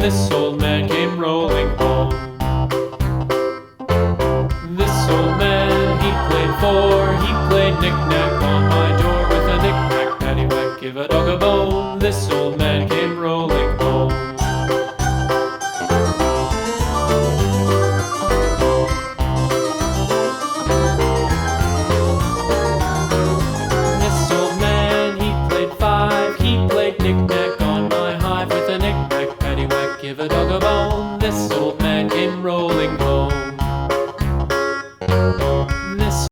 This old man came rolling home. This old man, he played four. He played knick-knack on my door with a knick-knack, paddywhack, give a dog a bone. This old man came rolling home. This old man, he played five. He played knick-knack on my hive with a knick-knack, paddywhack, give a dog